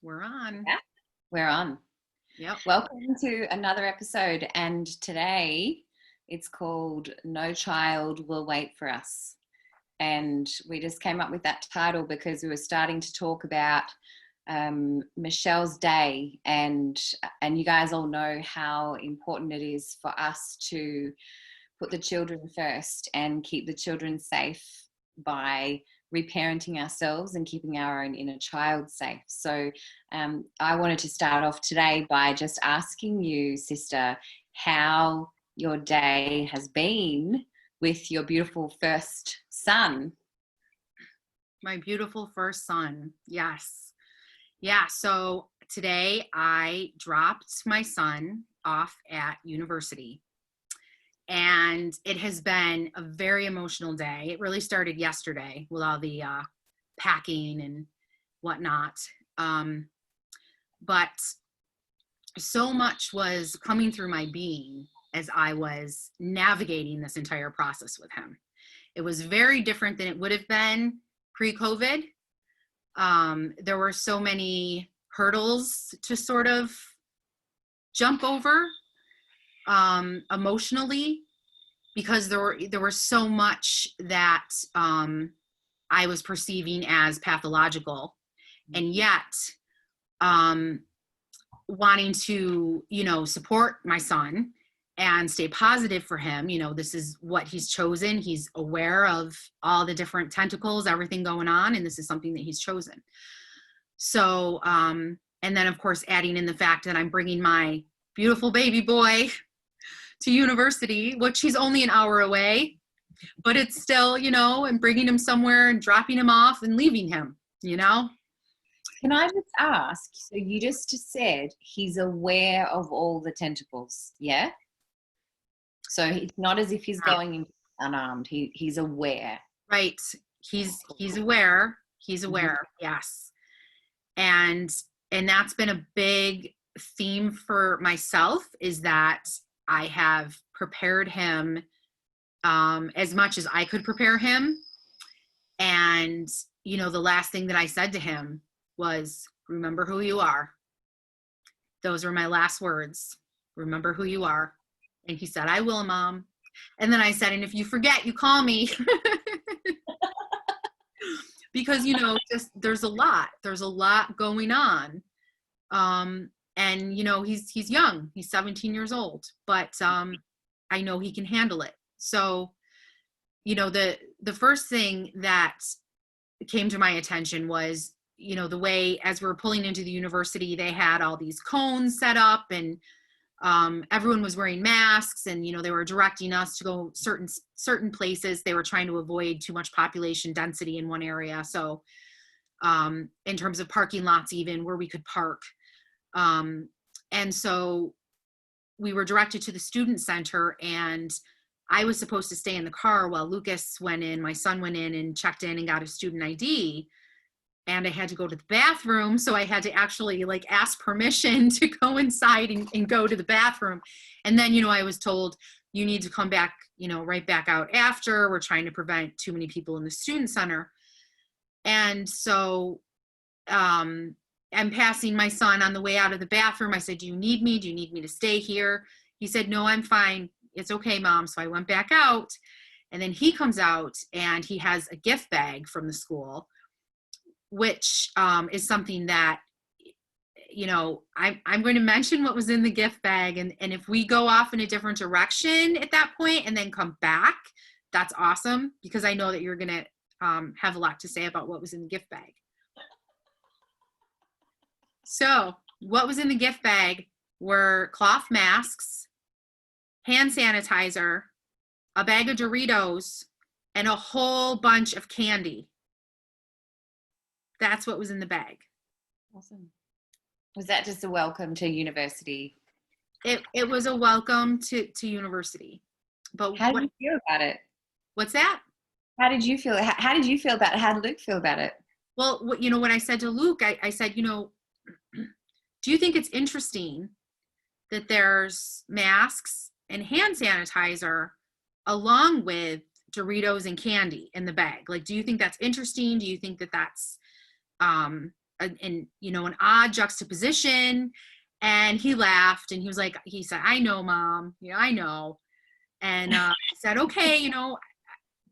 We're on. Yeah, we're on. Yep. Welcome to another episode, and today it's called No Child Will Wait for Us. And we just came up with that title because we were starting to talk about Michelle's day, and you guys all know how important it is for us to put the children first and keep the children safe by reparenting ourselves and keeping our own inner child safe. So I wanted to start off today by just asking you, sister, how your day has been with your beautiful first son. My beautiful first son. Yes. Yeah. So today I dropped my son off at university. And it has been a very emotional day. It really started yesterday with all the packing and whatnot. But so much was coming through my being as I was navigating this entire process with him. It was very different than it would have been pre-COVID. There were so many hurdles to sort of jump over emotionally, because there were so much that I was perceiving as pathological, and yet wanting to, support my son and stay positive for him. This is what he's chosen. He's aware of all the different tentacles, everything going on, and this is something that he's chosen. So, and then of course adding in the fact that I'm bringing my beautiful baby boy to university, which he's only an hour away, but it's still, and bringing him somewhere and dropping him off and leaving him, Can I just ask, so you just said he's aware of all the tentacles, yeah? So it's not as if he's going in unarmed. He's aware. Right. He's aware. He's aware. Yes. And that's been a big theme for myself, is that I have prepared him as much as I could prepare him. And, the last thing that I said to him was, remember who you are. Those were my last words. Remember who you are. And he said, I will, Mom. And then I said, and if you forget, you call me. Because, just there's a lot going on. And, he's young, he's 17 years old, but I know he can handle it. So, the first thing that came to my attention was, the way, as we were pulling into the university, they had all these cones set up, and everyone was wearing masks, and, they were directing us to go certain places. They were trying to avoid too much population density in one area. So in terms of parking lots, even where we could park. And so we were directed to the student center, and I was supposed to stay in the car while Lucas went in, my son went in and checked in and got his student ID. And I had to go to the bathroom. So I had to actually ask permission to go inside and go to the bathroom. And then, I was told, you need to come back, right back out after. We're trying to prevent too many people in the student center. And so, I'm passing my son on the way out of the bathroom. I said, do you need me? Do you need me to stay here? He said, no, I'm fine. It's okay, Mom. So I went back out, and then he comes out and he has a gift bag from the school, which is something that, I'm going to mention what was in the gift bag. And if we go off in a different direction at that point and then come back, that's awesome, because I know that you're going to have a lot to say about what was in the gift bag. So what was in the gift bag were cloth masks, hand sanitizer, a bag of Doritos, and a whole bunch of candy. That's what was in the bag. Awesome. Was that just a welcome to university? It was a welcome to university. But how did you feel about it? What's that? How did you feel? How did you feel about it? How did Luke feel about it? Well, when I said to Luke, I said, do you think it's interesting that there's masks and hand sanitizer along with Doritos and candy in the bag? Do you think that's interesting? Do you think that that's an odd juxtaposition. And he laughed and he said, I know, Mom, I know. And I said, okay,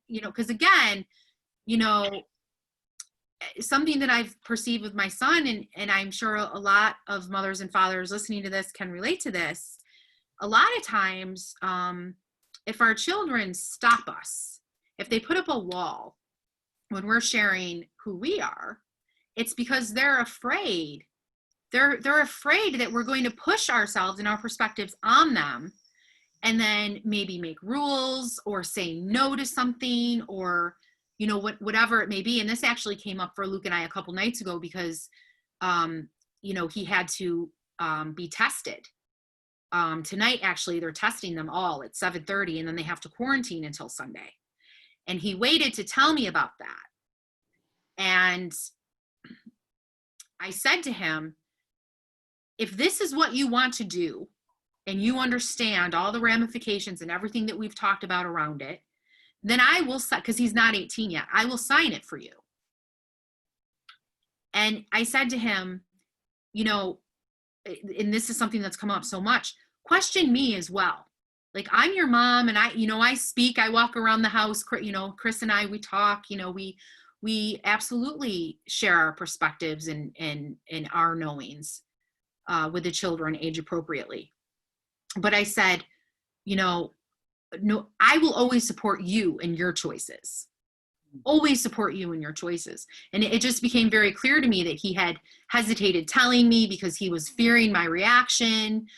because again, something that I've perceived with my son, and I'm sure a lot of mothers and fathers listening to this can relate to this. A lot of times, if our children stop us, if they put up a wall when we're sharing who we are, it's because they're afraid. They're afraid that we're going to push ourselves and our perspectives on them, and then maybe make rules or say no to something, or whatever it may be. And this actually came up for Luke and I a couple nights ago because he had to be tested. Tonight, actually, they're testing them all at 7:30, and then they have to quarantine until Sunday. And he waited to tell me about that. And I said to him, if this is what you want to do, and you understand all the ramifications and everything that we've talked about around it, then I will, because he's not 18 yet, I will sign it for you. And I said to him, and this is something that's come up so much, question me as well. Like, I'm your mom, and I speak, I walk around the house, Chris and I, we talk, we absolutely share our perspectives and our knowings with the children age appropriately. But I said, no, I will always support you in your choices. Always support you in your choices. And it just became very clear to me that he had hesitated telling me because he was fearing my reaction,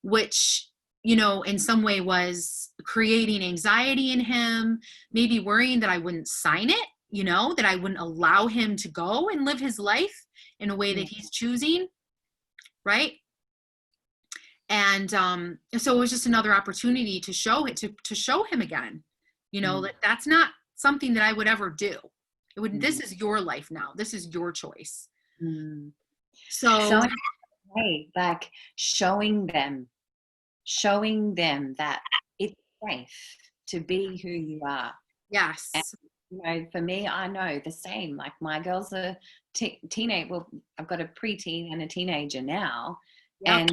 which, in some way was creating anxiety in him, maybe worrying that I wouldn't sign it, that I wouldn't allow him to go and live his life in a way that he's choosing. Right. And so it was just another opportunity to show it, to show him again, that that's not something that I would ever do. It would. This is your life now. This is your choice. So hey, like showing them that it's safe to be who you are. Yes. And, for me, I know the same. Like, my girls are teenage. Well, I've got a preteen and a teenager now. Yep.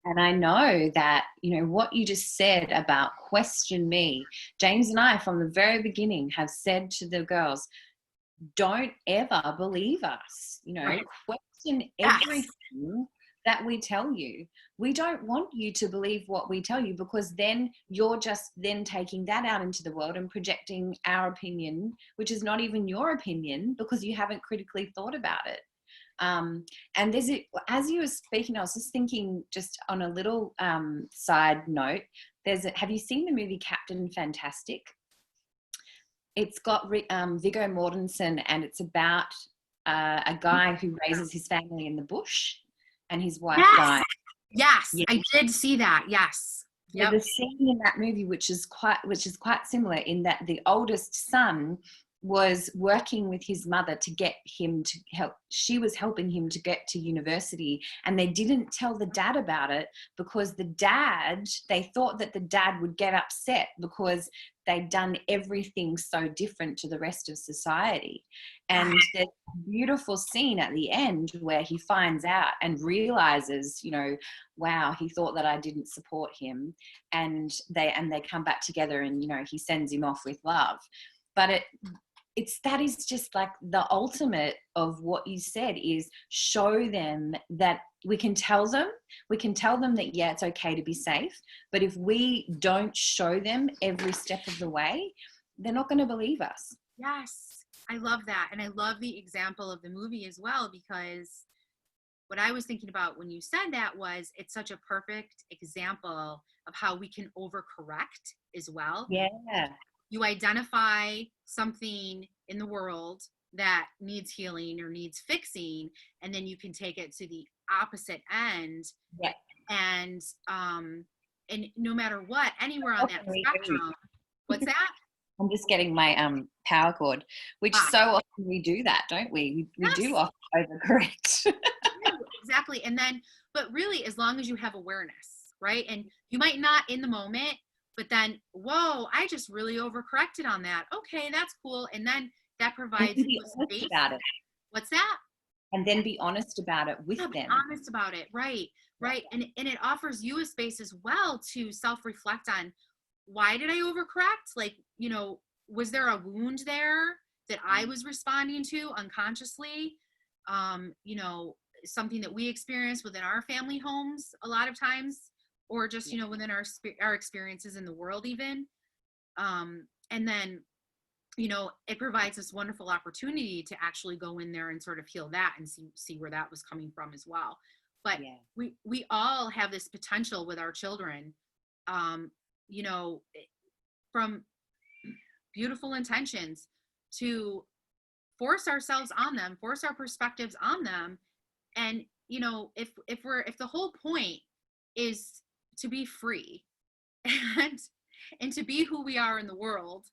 And I know that, what you just said about question me, James and I from the very beginning have said to the girls, don't ever believe us, Right. Question everything that we tell you. We don't want you to believe what we tell you, because then you're just then taking that out into the world and projecting our opinion, which is not even your opinion, because you haven't critically thought about it. And as you were speaking, I was just thinking, just on a little side note, have you seen the movie Captain Fantastic? It's got Viggo Mortensen, and it's about a guy who raises his family in the bush, and his wife died. Yes, yeah. I did see that. Yes. Yep. There's a scene in that movie which is quite similar, in that the oldest son was working with his mother to get him to help. She was helping him to get to university, and they didn't tell the dad about it because they thought that the dad would get upset because they'd done everything so different to the rest of society. And there's a beautiful scene at the end where he finds out and realizes, wow, he thought that I didn't support him, and they come back together, and he sends him off with love. But that is just like the ultimate of what you said, is show them that we can tell them that, yeah, it's okay to be safe. But if we don't show them every step of the way, they're not going to believe us. Yes, I love that. And I love the example of the movie as well, because what I was thinking about when you said that was, it's such a perfect example of how we can overcorrect as well. Yeah. You identify something in the world that needs healing or needs fixing, and then you can take it to the opposite end. Yeah. And no matter what, anywhere on that spectrum. What's that? I'm just getting my power cord, which so often we do that, don't we? We do often overcorrect. Exactly. And then, but really, as long as you have awareness, right? And you might not in the moment, but then, whoa, I just really overcorrected on that. Okay, that's cool. And then that provides you space. About it. What's that? And then be honest about it with Yeah, be them. honest about it. Right. Right. And it offers you a space as well to self-reflect on, why did I overcorrect? Like, was there a wound there that I was responding to unconsciously? Something that we experience within our family homes a lot of times, or just, within our experiences in the world even. And then, it provides this wonderful opportunity to actually go in there and sort of heal that and see where that was coming from as well. But we all have this potential with our children, from beautiful intentions to force ourselves on them, force our perspectives on them. And, if the whole point is to be free and to be who we are in the world,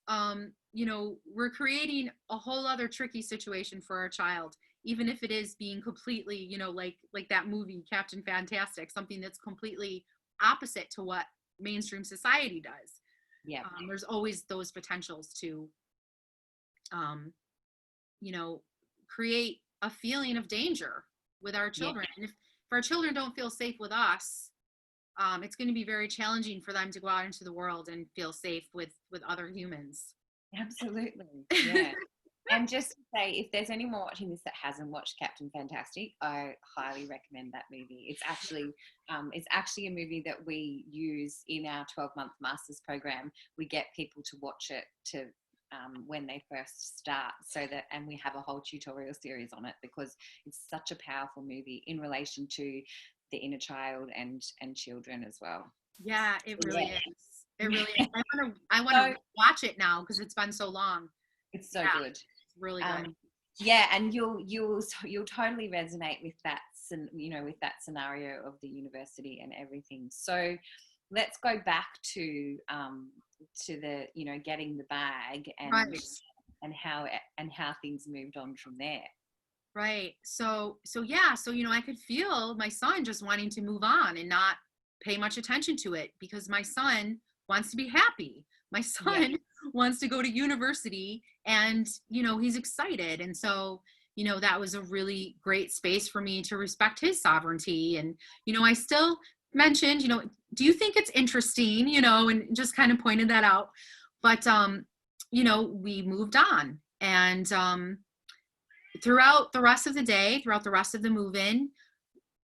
we're creating a whole other tricky situation for our child, even if it is being completely, like that movie, Captain Fantastic, something that's completely opposite to what mainstream society does. Yeah. There's always those potentials to, create a feeling of danger with our children. And if our children don't feel safe with us, it's going to be very challenging for them to go out into the world and feel safe with other humans. Absolutely. Yeah. And just to say, if there's anyone watching this that hasn't watched Captain Fantastic, I highly recommend that movie. It's actually a movie that we use in our 12-month Masters program. We get people to watch it to when they first start, and we have a whole tutorial series on it, because it's such a powerful movie in relation to the inner child and children as well. Yeah, it really is. It really is. I want to watch it now because it's been so long. It's so good. It's really good. Yeah, and you'll totally resonate with that, with that scenario of the university and everything. So let's go back to the getting the bag and how things moved on from there. Right. So I could feel my son just wanting to move on and not pay much attention to it, because my son wants to be happy. My son wants to go to university, and he's excited. And so that was a really great space for me to respect his sovereignty. And I still mentioned, do you think it's interesting, and just kind of pointed that out. But we moved on, and throughout the rest of the day, throughout the rest of the move-in,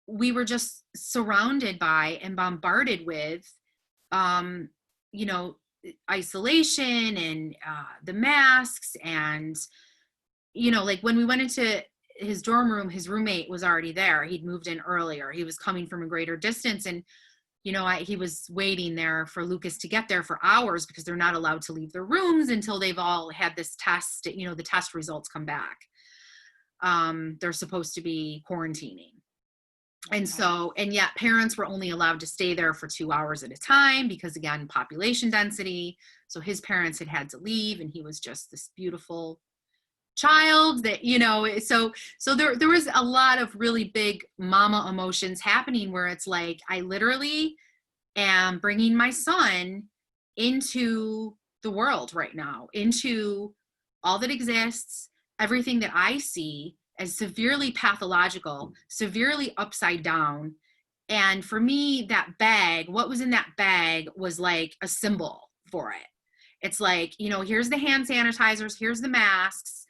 we were just surrounded by and bombarded with, isolation and the masks. And, like when we went into his dorm room, his roommate was already there. He'd moved in earlier. He was coming from a greater distance. And, he was waiting there for Lucas to get there for hours, because they're not allowed to leave their rooms until they've all had this test, the test results come back. They're supposed to be quarantining. And yet parents were only allowed to stay there for 2 hours at a time, because again, population density. So his parents had to leave, and he was just this beautiful child that, so there was a lot of really big mama emotions happening, where it's like, I literally am bringing my son into the world right now, into all that exists, everything that I see as severely pathological, severely upside down. And for me, that bag, what was in that bag was like a symbol for it. It's like, here's the hand sanitizers, here's the masks,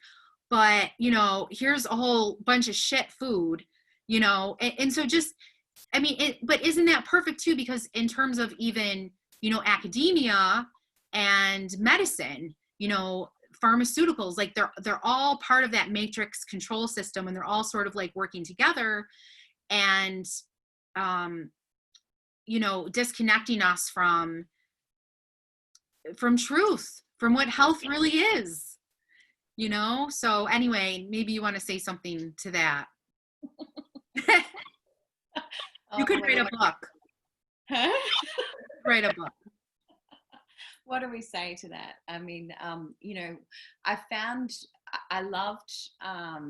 but, here's a whole bunch of shit food, and so just, but isn't that perfect too? Because in terms of even, academia and medicine, pharmaceuticals, like they're all part of that matrix control system, and they're all sort of like working together and, disconnecting us from truth, from what health really is, So anyway, maybe you want to say something to that. You could write a book. Huh? Write a book. What do we say to that? I loved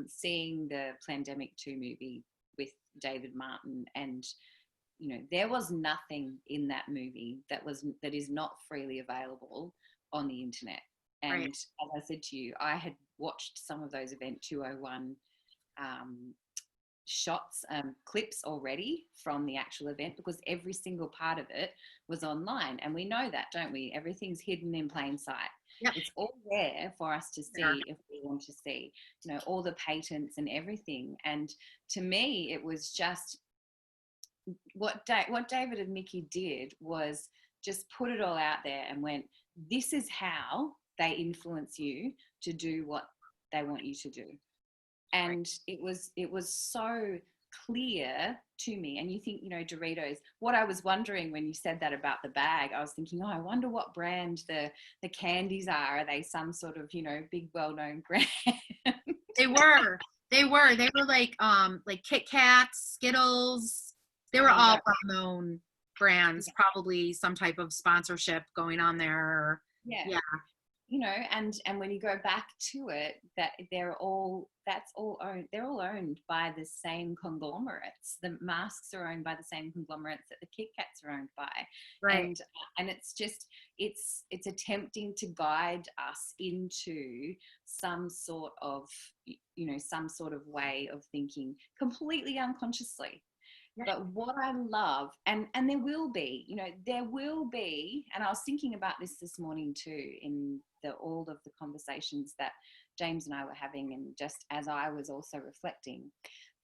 seeing the Plandemic 2 movie with David Martin, and there was nothing in that movie that is not freely available on the internet. And as I said to you, I had watched some of those Event 201 shots, clips already from the actual event, because every single part of it was online, and we know that, don't we? Everything's hidden in plain sight. Yep. It's all there for us to see if we want to see, you know, all the patents and everything. And to me, it was just what David and Mickey did was just put it all out there and went, this is how they influence you to do what they want you to do. And it was so clear to me. And you think, you know, Doritos, what I was wondering when you said that about the bag, I was thinking, oh, I wonder what brand the candies are. Are they some sort of, you know, big well-known brand? They were like Kit Kats, Skittles. They were all well-known brands, probably some type of sponsorship going on there. Yeah. You know, and when you go back to it, that they're all owned by the same conglomerates. The masks are owned by the same conglomerates that the Kit Kats are owned by. Right. And it's just, it's attempting to guide us into some sort of, you know, some sort of way of thinking completely unconsciously. But what I love, and there will be, you know, and I was thinking about this morning too, in all of the conversations that James and I were having, and just as I was also reflecting,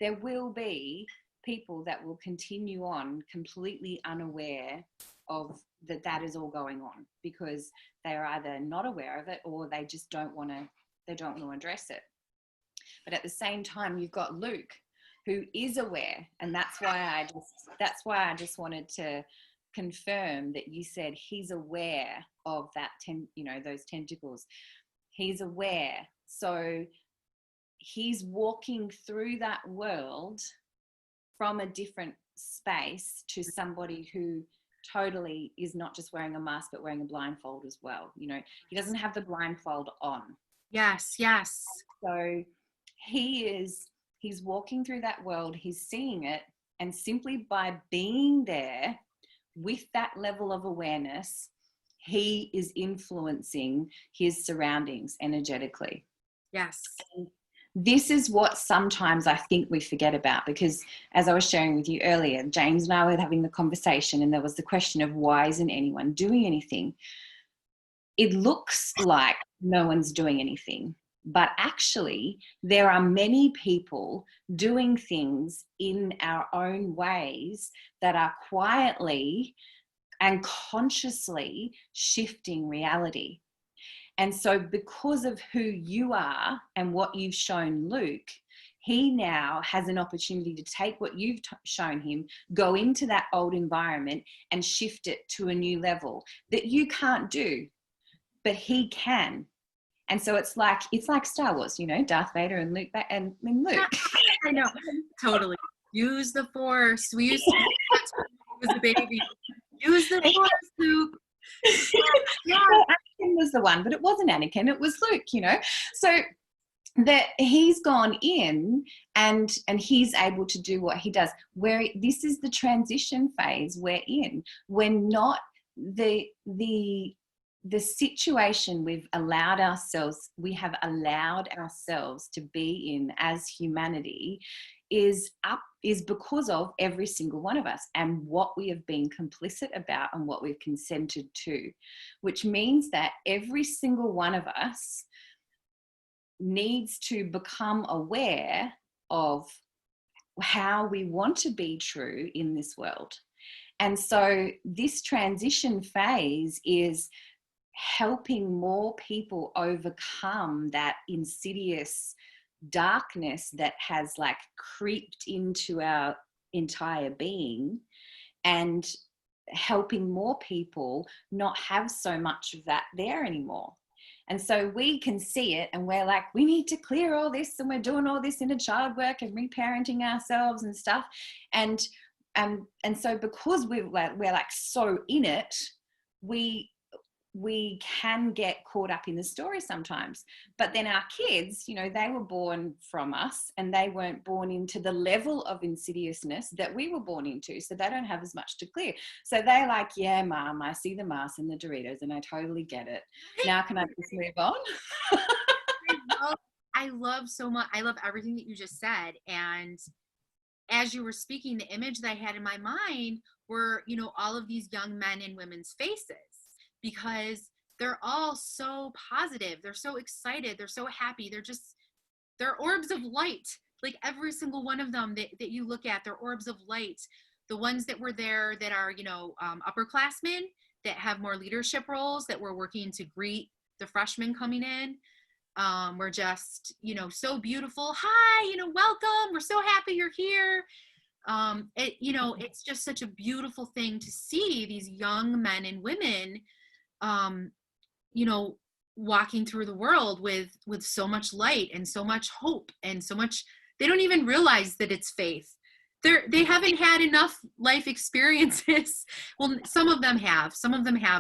there will be people that will continue on completely unaware of that is all going on, because they are either not aware of it or they just don't want to address it. But at the same time, you've got Luke, who is aware, and that's why I just wanted to confirm that you said he's aware of that, those tentacles. He's aware, so he's walking through that world from a different space to somebody who totally is not just wearing a mask but wearing a blindfold as well. You know, he doesn't have the blindfold on. Yes. So he's walking through that world, he's seeing it, and simply by being there with that level of awareness, he is influencing his surroundings energetically. Yes. And this is what sometimes I think we forget about, because as I was sharing with you earlier, James and I were having the conversation, and there was the question of why isn't anyone doing anything? It looks like no one's doing anything. But actually, there are many people doing things in our own ways that are quietly and consciously shifting reality. And so because of who you are and what you've shown Luke, he now has an opportunity to take what you've shown him, go into that old environment and shift it to a new level that you can't do, but he can. And so it's like Star Wars, you know, Darth Vader and Luke and Luke. I know, totally. Use the Force. We used to use the baby. Use the Force, Luke. Yeah, Anakin was the one, but it wasn't Anakin. It was Luke, you know. So that he's gone in and he's able to do what he does. Where this is the transition phase we're in. We're not the situation we have allowed ourselves to be in as humanity is because of every single one of us and what we have been complicit about and what we've consented to, which means that every single one of us needs to become aware of how we want to be true in this world. And so this transition phase is helping more people overcome that insidious darkness that has like creeped into our entire being, and helping more people not have so much of that there anymore. And so we can see it and we're like, we need to clear all this, and we're doing all this inner child work and reparenting ourselves and stuff. And so because we're like so in it, we can get caught up in the story sometimes. But then our kids, you know, they were born from us and they weren't born into the level of insidiousness that we were born into. So they don't have as much to clear. So they're like, yeah, Mom, I see the Mars and the Doritos and I totally get it. Now can I just move on? I love so much. I love everything that you just said. And as you were speaking, the image that I had in my mind were, you know, all of these young men and women's faces, because they're all so positive. They're so excited. They're so happy. They're orbs of light. Like every single one of them that you look at, they're orbs of light. The ones that were there that are, you know, upperclassmen that have more leadership roles, that were working to greet the freshmen coming in. We're just, you know, so beautiful. Hi, you know, welcome. We're so happy you're here. You know, it's just such a beautiful thing to see these young men and women, you know, walking through the world with so much light and so much hope and so much, they don't even realize that it's faith. They haven't had enough life experiences. Well, some of them have,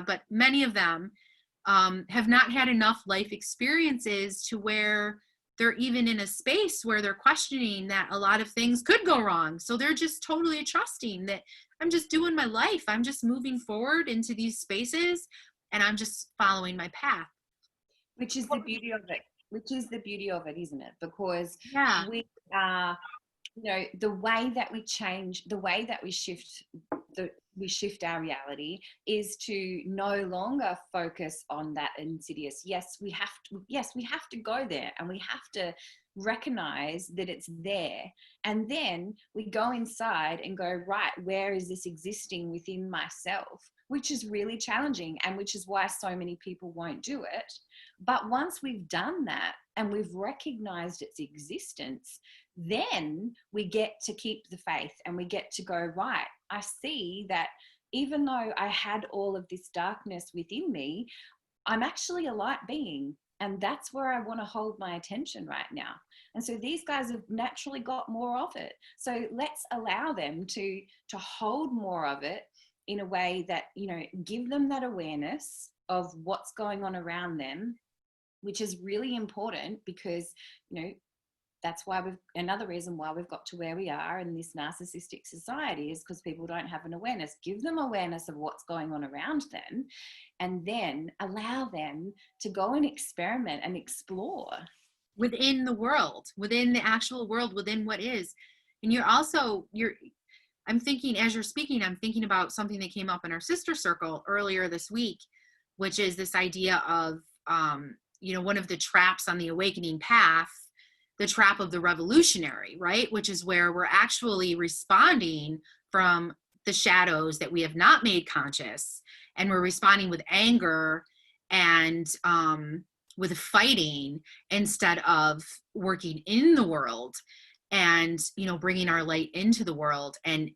but many of them have not had enough life experiences to where they're even in a space where they're questioning that a lot of things could go wrong. So they're just totally trusting that I'm just doing my life. I'm just moving forward into these spaces and I'm just following my path. Which is the beauty of it. Isn't it? Because Yeah. we are, you know, the way that we change, the way that we shift our reality is to no longer focus on that insidious. Yes, we have to go there, and we have to recognize that it's there. And then we go inside and go, right, where is this existing within myself? Which is really challenging, and which is why so many people won't do it. But once we've done that and we've recognized its existence, then we get to keep the faith and we get to go, right, I see that even though I had all of this darkness within me, I'm actually a light being. And that's where I want to hold my attention right now. And so these guys have naturally got more of it. So let's allow them to hold more of it in a way that, you know, give them that awareness of what's going on around them, which is really important because, you know, that's why another reason why we've got to where we are in this narcissistic society is because people don't have an awareness. Give them awareness of what's going on around them, and then allow them to go and experiment and explore Within the world, within the actual world, within what is. And I'm thinking, as you're speaking, I'm thinking about something that came up in our sister circle earlier this week, which is this idea of, you know, one of the traps on the awakening path, the trap of the revolutionary, right? Which is where we're actually responding from the shadows that we have not made conscious. And we're responding with anger and with fighting instead of working in the world and, you know, bringing our light into the world and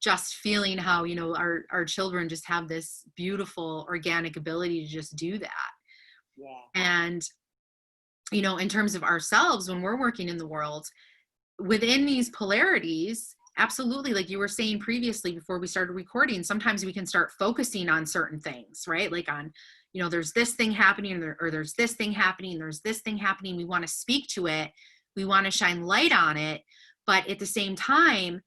just feeling how, you know, our children just have this beautiful organic ability to just do that. Yeah. And, you know, in terms of ourselves, when we're working in the world within these polarities, absolutely, like you were saying previously before we started recording, sometimes we can start focusing on certain things, right? Like on, you know, there's this thing happening, or there's this thing happening, there's this thing happening. We want to speak to it. We want to shine light on it. But at the same time,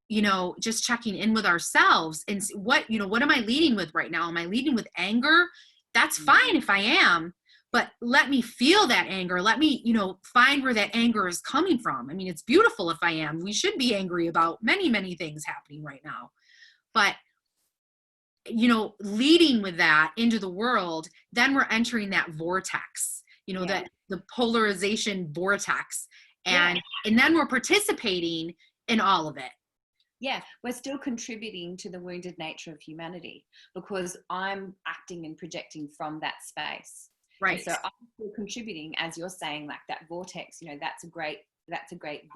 you know, just checking in with ourselves and what, you know, what am I leading with right now? Am I leading with anger? That's fine if I am. But let me feel that anger. Let me, you know, find where that anger is coming from. I mean, it's beautiful if I am. We should be angry about many, many things happening right now. But, you know, leading with that into the world, then we're entering that vortex, you know, that the polarization vortex. And then we're participating in all of it. Yeah, we're still contributing to the wounded nature of humanity because I'm acting and projecting from that space. Right. And so I'm still contributing, as you're saying, like that vortex, you know, that's a great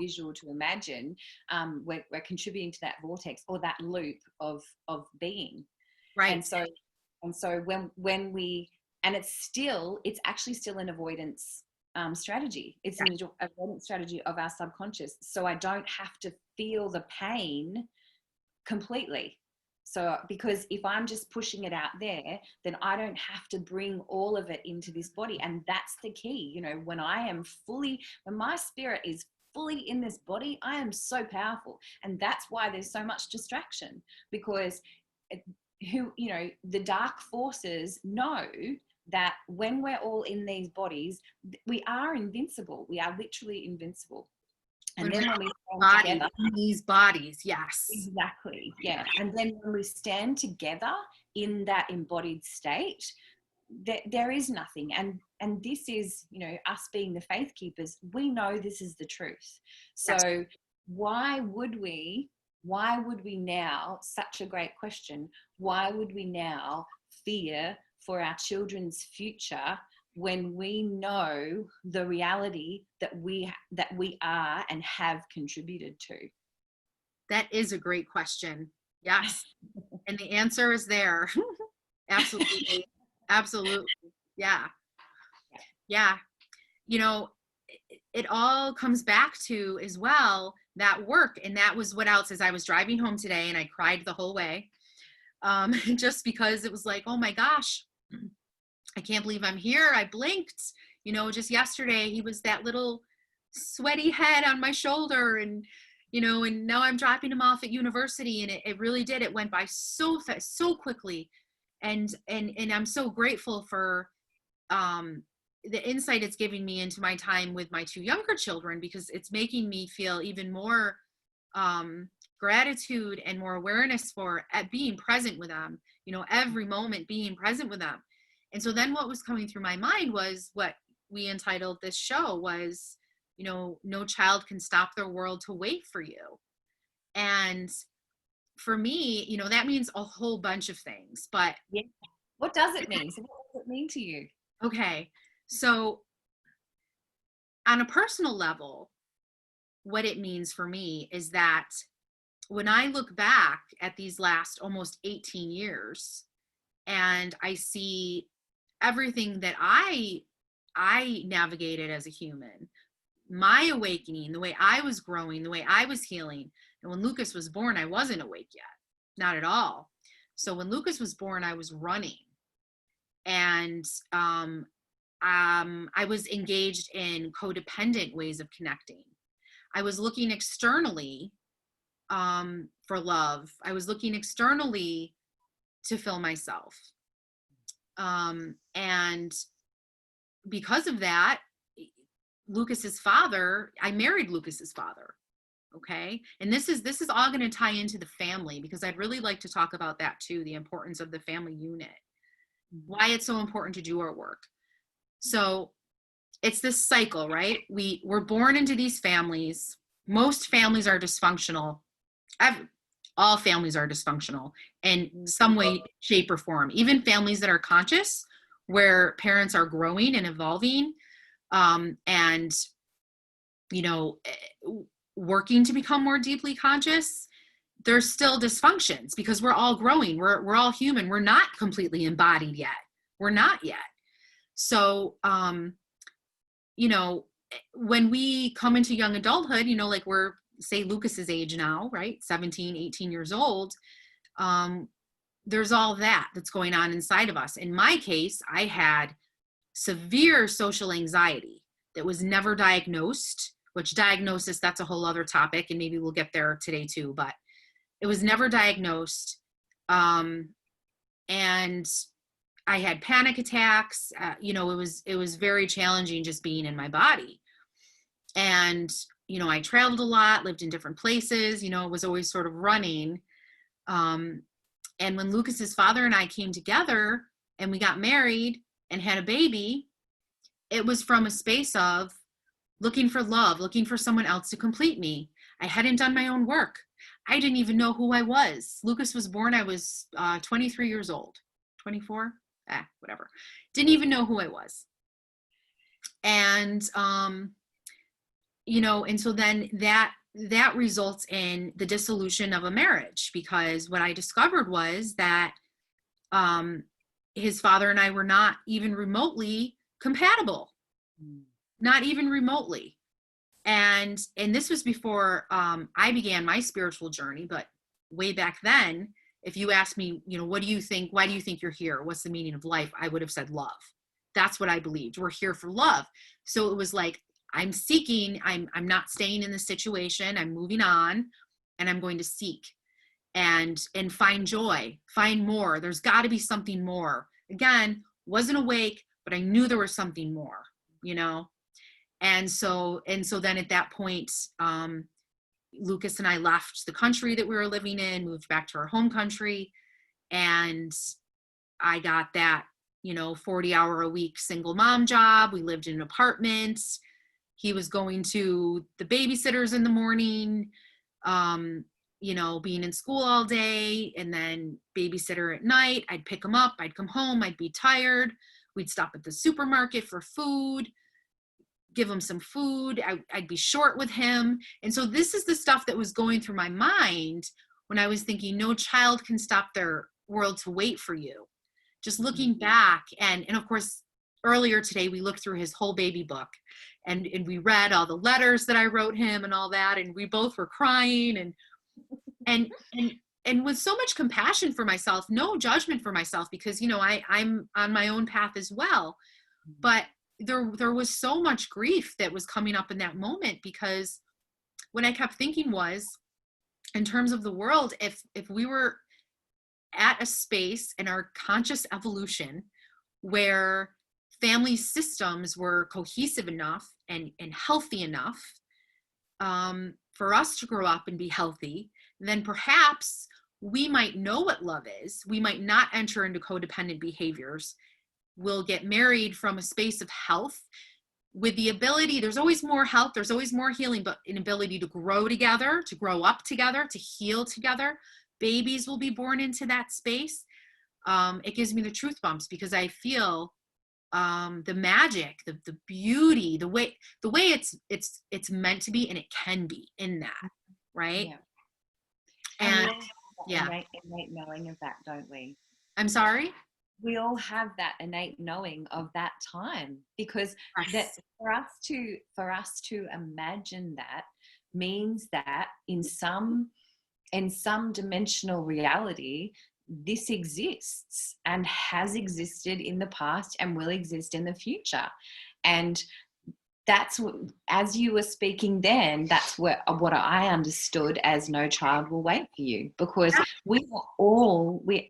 visual to imagine. We're contributing to that vortex or that loop of being. Right. And so when we, and it's actually still an avoidance strategy. It's an avoidance strategy of our subconscious. So I don't have to feel the pain completely. So, because if I'm just pushing it out there, then I don't have to bring all of it into this body. And that's the key. You know, when my spirit is fully in this body, I am so powerful. And that's why there's so much distraction, because the dark forces know that when we're all in these bodies, we are invincible. We are literally invincible. And then when we stand together, these bodies, yes. Exactly. Yeah. And then when we stand together in that embodied state, there is nothing. And this is, us being the faith keepers, we know this is the truth. So Yes. why would we now, such a great question, why would we now fear for our children's future when we know the reality that we are and have contributed to? That is a great question. Yes. And the answer is there. Absolutely. Absolutely. Yeah. Yeah. It all comes back to as well that work. And that was what else, as I was driving home today and I cried the whole way. Just because it was like, oh my gosh, I can't believe I'm here. I blinked, just yesterday, he was that little sweaty head on my shoulder, and and now I'm dropping him off at university, and it really did. It went by so fast, so quickly. And I'm so grateful for the insight it's giving me into my time with my two younger children, because it's making me feel even more gratitude and more awareness for being present with them, every moment being present with them. And so then what was coming through my mind was what we entitled this show was, no child can stop their world to wait for you. And for me, that means a whole bunch of things, but yeah. What does it mean? So what does it mean to you? Okay. So on a personal level, what it means for me is that when I look back at these last almost 18 years and I see everything that I navigated as a human, my awakening, the way I was growing, the way I was healing. And when Lucas was born, I wasn't awake yet, not at all. So when Lucas was born, I was running, and I was engaged in codependent ways of connecting. I was looking externally for love. I was looking externally to fill myself. And because of that, Lucas's father, I married Lucas's father. Okay. And this is all going to tie into the family, because I'd really like to talk about that too, the importance of the family unit, why it's so important to do our work. So it's this cycle, right? We're born into these families. Most families are dysfunctional. All families are dysfunctional in some way, shape, or form. Even families that are conscious, where parents are growing and evolving, and working to become more deeply conscious, there's still dysfunctions because we're all growing. We're all human. We're not completely embodied yet. We're not yet. So, when we come into young adulthood, like we're, say, Lucas's age now, right? 17, 18 years old. There's all that's going on inside of us. In my case, I had severe social anxiety that was never diagnosed, which diagnosis, that's a whole other topic. And maybe we'll get there today too, but it was never diagnosed. And I had panic attacks. It was very challenging just being in my body. And, I traveled a lot, lived in different places, was always sort of running. And when Lucas's father and I came together and we got married and had a baby, it was from a space of looking for love, looking for someone else to complete me. I hadn't done my own work. I didn't even know who I was. Lucas was born, I was 23 years old, 24, whatever. Didn't even know who I was. And, and so then that results in the dissolution of a marriage, because what I discovered was that his father and I were not even remotely compatible, not even remotely. And this was before I began my spiritual journey, but way back then, if you asked me, what do you think, why do you think you're here? What's the meaning of life? I would have said love. That's what I believed. We're here for love. So it was like, I'm seeking, I'm not staying in this situation. I'm moving on, and I'm going to seek and find joy, find more. There's got to be something more. Again, wasn't awake, but I knew there was something more, you know? And so then at that point, Lucas and I left the country that we were living in, moved back to our home country. And I got that, 40-hour-a-week single mom job. We lived in an apartment. He was going to the babysitters in the morning, being in school all day, and then babysitter at night. I'd pick him up. I'd come home. I'd be tired. We'd stop at the supermarket for food, give him some food. I'd be short with him. And so this is the stuff that was going through my mind when I was thinking, no child can stop their world to wait for you. Just looking back, and of course, earlier today, we looked through his whole baby book, and we read all the letters that I wrote him and all that, and we both were crying and with so much compassion for myself, no judgment for myself, because, I'm on my own path as well. But there was so much grief that was coming up in that moment, because what I kept thinking was, in terms of the world, if we were at a space in our conscious evolution where family systems were cohesive enough and healthy enough for us to grow up and be healthy, then perhaps we might know what love is. We might not enter into codependent behaviors. We'll get married from a space of health with the ability, there's always more health, there's always more healing, but an ability to grow together, to grow up together, to heal together. Babies will be born into that space. It gives me the truth bumps, because I feel the magic, the beauty, the way it's meant to be, and it can be in that, right? Yeah. And yeah, innate knowing of that, don't we? I'm sorry. We all have that innate knowing of that time, because that for us to imagine that means that in some dimensional reality, this exists and has existed in the past and will exist in the future. And that's what, as you were speaking then, that's what I understood as no child will wait for you, because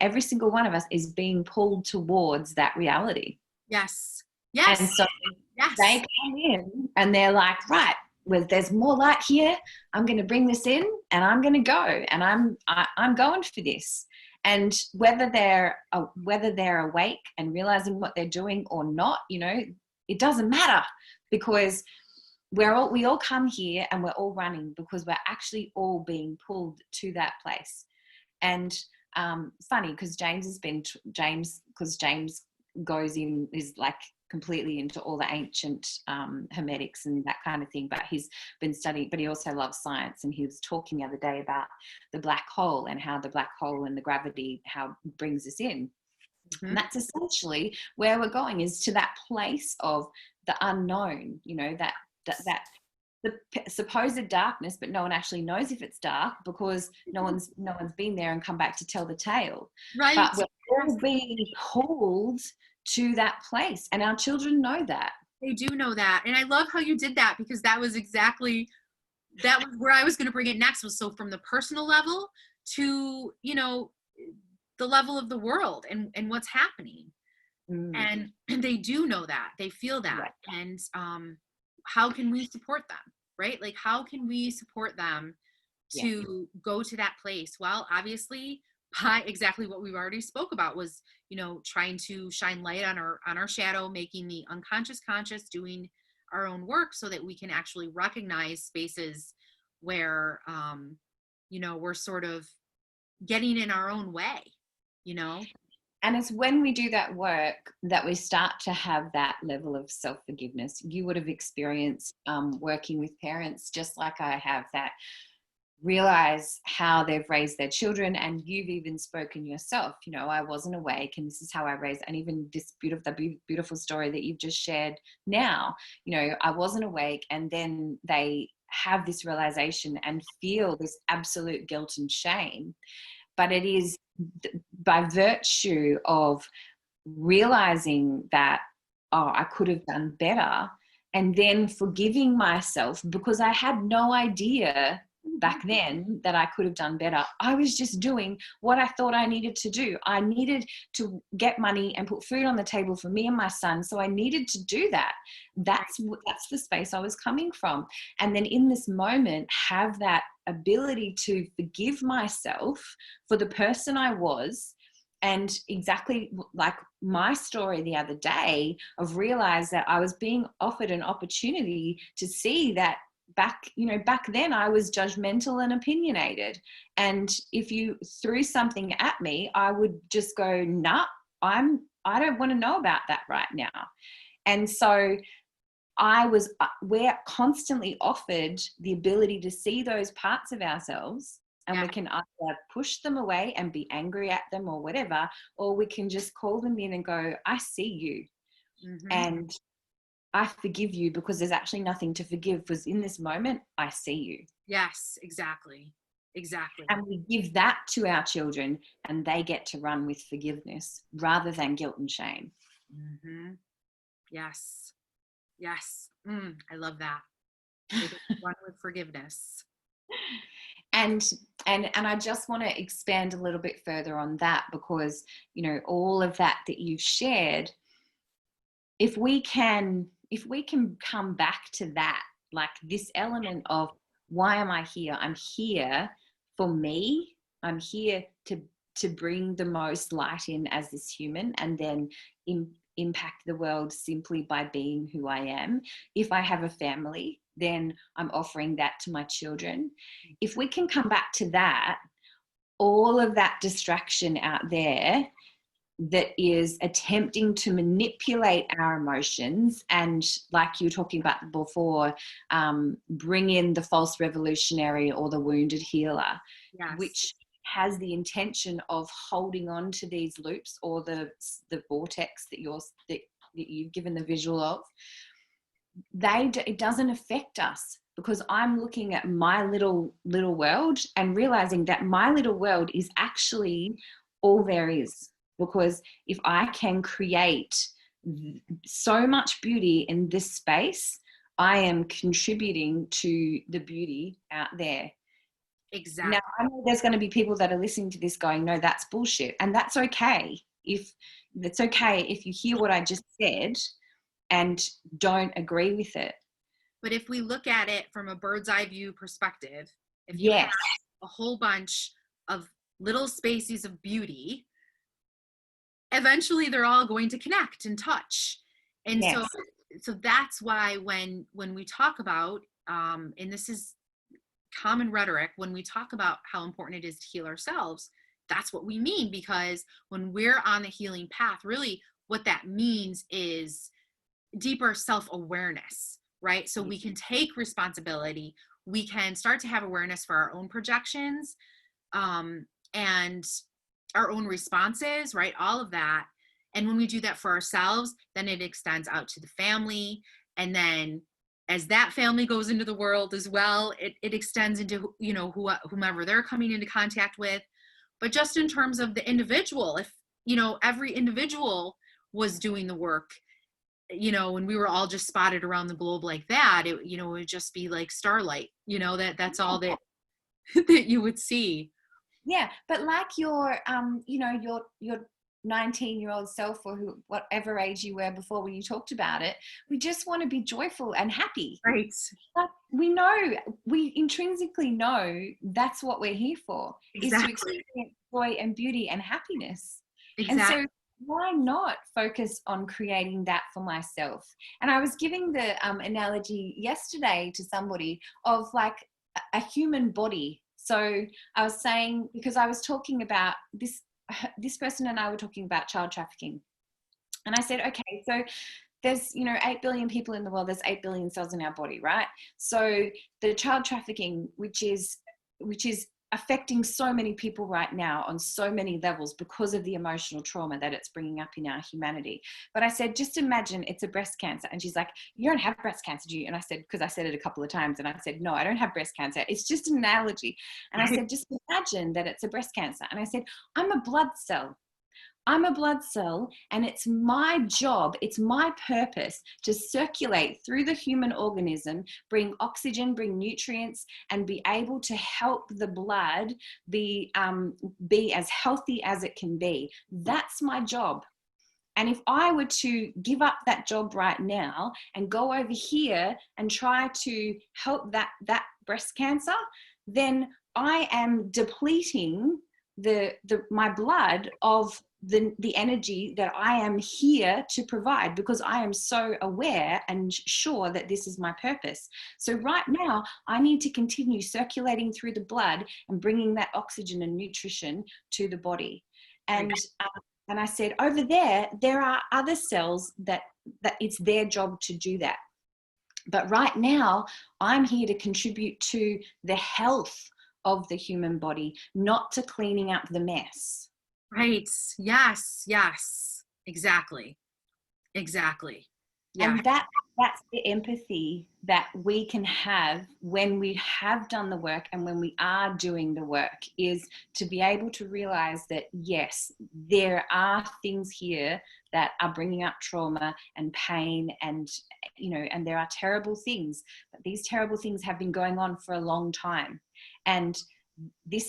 every single one of us is being pulled towards that reality. Yes. And so they come in and they're like, right, well, there's more light here. I'm going to bring this in, and I'm going to go, and I'm going for this. And whether they're awake and realizing what they're doing or not, it doesn't matter, because we all come here and we're all running because we're actually all being pulled to that place. And funny, because James goes in, is like completely into all the ancient hermetics and that kind of thing, but he's been studying, but he also loves science. And he was talking the other day about the black hole, and how the black hole and the gravity, how it brings us in. Mm-hmm. And that's essentially where we're going, is to that place of the unknown, that the supposed darkness, but no one actually knows if it's dark, because no one's been there and come back to tell the tale. Right. But we're all being pulled to that place, and our children know that. They do know that. And I love how you did that, because that was where I was going to bring it next, was so from the personal level to, the level of the world and what's happening. And they do know that, they feel that. Right. And how can we support them, right? Like, how can we support them to go to that place? Well, obviously, by exactly what we've already spoke about, was, trying to shine light on our shadow, making the unconscious conscious, doing our own work, so that we can actually recognize spaces where, we're sort of getting in our own way, And it's when we do that work that we start to have that level of self-forgiveness. You would have experienced working with parents just like I have, that realize how they've raised their children. And you've even spoken yourself, I wasn't awake, and this is how I raised. And even this beautiful story that you've just shared now, I wasn't awake, and then they have this realization and feel this absolute guilt and shame. But it is by virtue of realizing that, I could have done better, and then forgiving myself, because I had no idea back then that I could have done better. I was just doing what I thought I needed to do. I needed to get money and put food on the table for me and my son. So I needed to do that. That's the space I was coming from. And then in this moment, have that ability to forgive myself for the person I was. And exactly like my story the other day of realize that I was being offered an opportunity to see that back then I was judgmental and opinionated. And if you threw something at me, I would just go, nah, I don't want to know about that right now. And so we're constantly offered the ability to see those parts of ourselves, and we can either push them away and be angry at them or whatever, or we can just call them in and go, I see you. And I forgive you, because there's actually nothing to forgive, because in this moment, I see you. Yes, exactly. Exactly. And we give that to our children, and they get to run with forgiveness rather than guilt and shame. Yes. Yes. I love that. They get to run with forgiveness. And I just want to expand a little bit further on that, because, all of that you've shared, if we can come back to that, like this element of, why am I here? I'm here for me. I'm here to bring the most light in as this human, and then impact the world simply by being who I am. If I have a family, then I'm offering that to my children. If we can come back to that, all of that distraction out there that is attempting to manipulate our emotions, and like you were talking about before, bring in the false revolutionary or the wounded healer, which has the intention of holding on to these loops or the vortex that you've given the visual of. It doesn't affect us, because I'm looking at my little world and realizing that my little world is actually all there is. Because if I can create so much beauty in this space, I am contributing to the beauty out there. Exactly. Now, I know there's going to be people that are listening to this going, no, that's bullshit. And that's okay. If you hear what I just said and don't agree with it. But if we look at it from a bird's eye view perspective, if you have a whole bunch of little spaces of beauty, eventually they're all going to connect and touch. And so that's why when we talk about, and this is common rhetoric, when we talk about how important it is to heal ourselves, that's what we mean. Because when we're on the healing path, really what that means is deeper self-awareness, right? So we can take responsibility, we can start to have awareness for our own projections, and our own responses, right? All of that. And when we do that for ourselves, then it extends out to the family. And then as that family goes into the world as well, it extends into, whomever they're coming into contact with. But just in terms of the individual, if, every individual was doing the work, when we were all just spotted around the globe like that, it would just be like starlight, that's all that you would see. Yeah, but like your 19-year-old self, or whatever age you were before when you talked about it, we just want to be joyful and happy. Right. But we intrinsically know that's what we're here for, is to experience joy and beauty and happiness. Exactly. And so why not focus on creating that for myself? And I was giving the analogy yesterday to somebody of like a human body. So I was saying, because I was talking about this person and I were talking about child trafficking. And I said, okay, so there's, 8 billion people in the world, there's 8 billion cells in our body, right? So the child trafficking, which is affecting so many people right now on so many levels because of the emotional trauma that it's bringing up in our humanity. But I said, just imagine it's a breast cancer. And she's like, you don't have breast cancer, do you? And I said, because I said it a couple of times, and I said, no, I don't have breast cancer. It's just an analogy. And I said, just imagine that it's a breast cancer. And I said, I'm a blood cell. I'm a blood cell, and it's my job, it's my purpose to circulate through the human organism, bring oxygen, bring nutrients, and be able to help the blood be as healthy as it can be. That's my job. And if I were to give up that job right now and go over here and try to help that breast cancer, then I am depleting my blood of the energy that I am here to provide, because I am so aware and sure that this is my purpose. So right now, I need to continue circulating through the blood and bringing that oxygen and nutrition to the body. And I said, over there are other cells that it's their job to do that. But right now, I'm here to contribute to the health of the human body, not to cleaning up the mess. Right. Yes. Yes. Exactly. Exactly. Yeah. And that's the empathy that we can have when we have done the work and when we are doing the work, is to be able to realize that, yes, there are things here that are bringing up trauma and pain, and, and there are terrible things, but these terrible things have been going on for a long time. And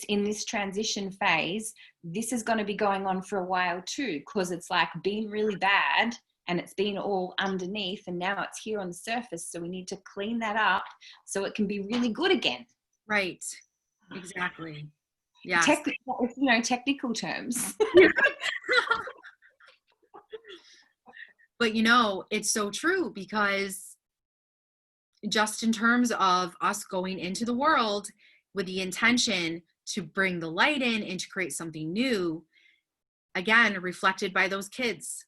in this transition phase, this is going to be going on for a while too, because it's like been really bad and it's been all underneath, and now it's here on the surface. So we need to clean that up so it can be really good again. Right. Exactly. Yes. Technical terms. But it's so true, because just in terms of us going into the world with the intention to bring the light in and to create something new, again, reflected by those kids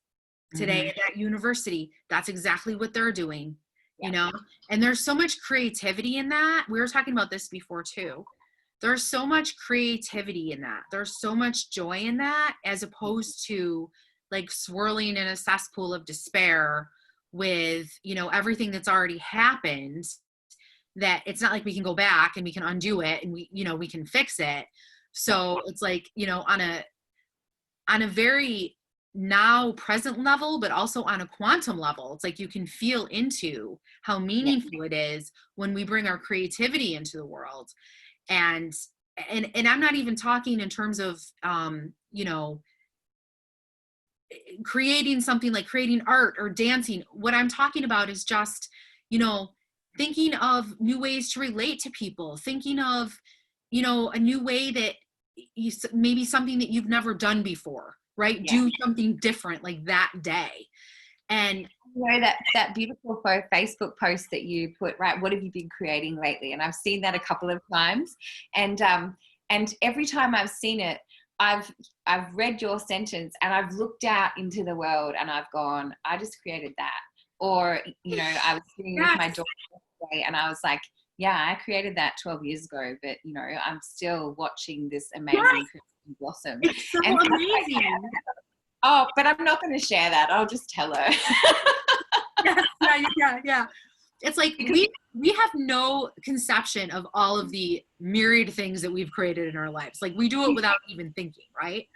today at that university, that's exactly what they're doing, and there's so much creativity in that. We were talking about this before too. There's so much creativity in that. There's so much joy in that, as opposed to like swirling in a cesspool of despair with, everything that's already happened, that it's not like we can go back and we can undo it and we can fix it. So it's like, on a very now present level, but also on a quantum level, it's like you can feel into how meaningful it is when we bring our creativity into the world. And I'm not even talking in terms of, creating something like creating art or dancing. What I'm talking about is just, thinking of new ways to relate to people, thinking of, a new way that maybe something that you've never done before, right? Yeah. Do something different like that day. And that beautiful Facebook post that you put, right? What have you been creating lately? And I've seen that a couple of times. And every time I've seen it, I've read your sentence and I've looked out into the world and I've gone, I just created that. Or, I was sitting with my daughter yesterday and I was like, yeah, I created that 12 years ago, but, I'm still watching this amazing Kirsty blossom. It's so amazing. Oh, but I'm not going to share that. I'll just tell her. Yeah. It's like we have no conception of all of the myriad things that we've created in our lives. Like we do it without even thinking, right?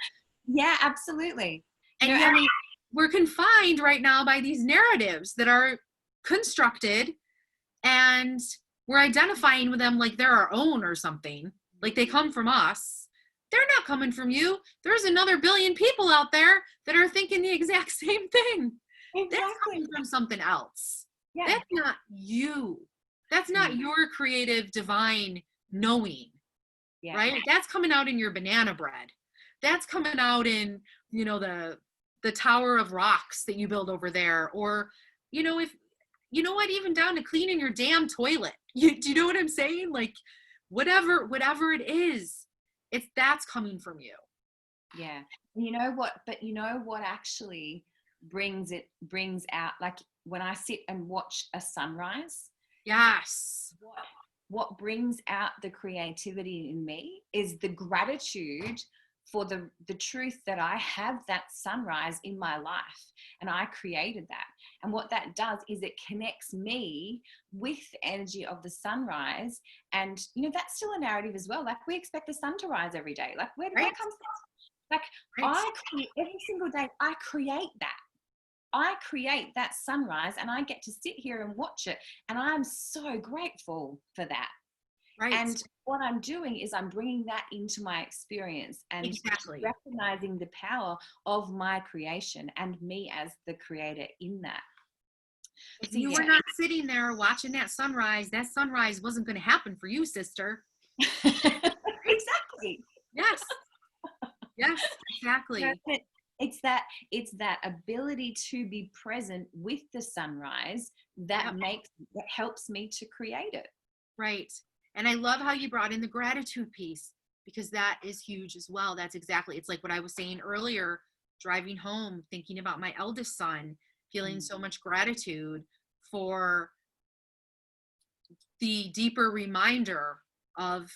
Yeah, absolutely. And we're confined right now by these narratives that are constructed, and we're identifying with them like they're our own or something. Like they come from us. They're not coming from you. There's another billion people out there that are thinking the exact same thing. Exactly. That's coming from something else. Yeah. That's not you. That's not your creative divine knowing, right? That's coming out in your banana bread. That's coming out in, the tower of rocks that you build over there. Or, if, even down to cleaning your damn toilet. Do you know what I'm saying? Like whatever it is, that's coming from you. Yeah. What actually brings out, like when I sit and watch a sunrise. Yes. What brings out the creativity in me is the gratitude for the truth that I have that sunrise in my life and I created that. And what that does is it connects me with the energy of the sunrise. And, that's still a narrative as well. Like we expect the sun to rise every day. Like where comes that? Like Right. every single day, I create that. I create that sunrise and I get to sit here and watch it. And I'm so grateful for that. Right. And what I'm doing is I'm bringing that into my experience and Exactly. recognizing the power of my creation and me as the creator in that. If So you were yeah, not sitting there watching that sunrise wasn't going to happen for you, sister. exactly. Yes. Yes, No, exactly. but it's that ability to be present with the sunrise that Yep. helps me to create it. Right. And I love how you brought in the gratitude piece because that is huge as well. That's exactly, it's like what I was saying earlier, driving home, thinking about my eldest son, feeling so much gratitude for the deeper reminder of,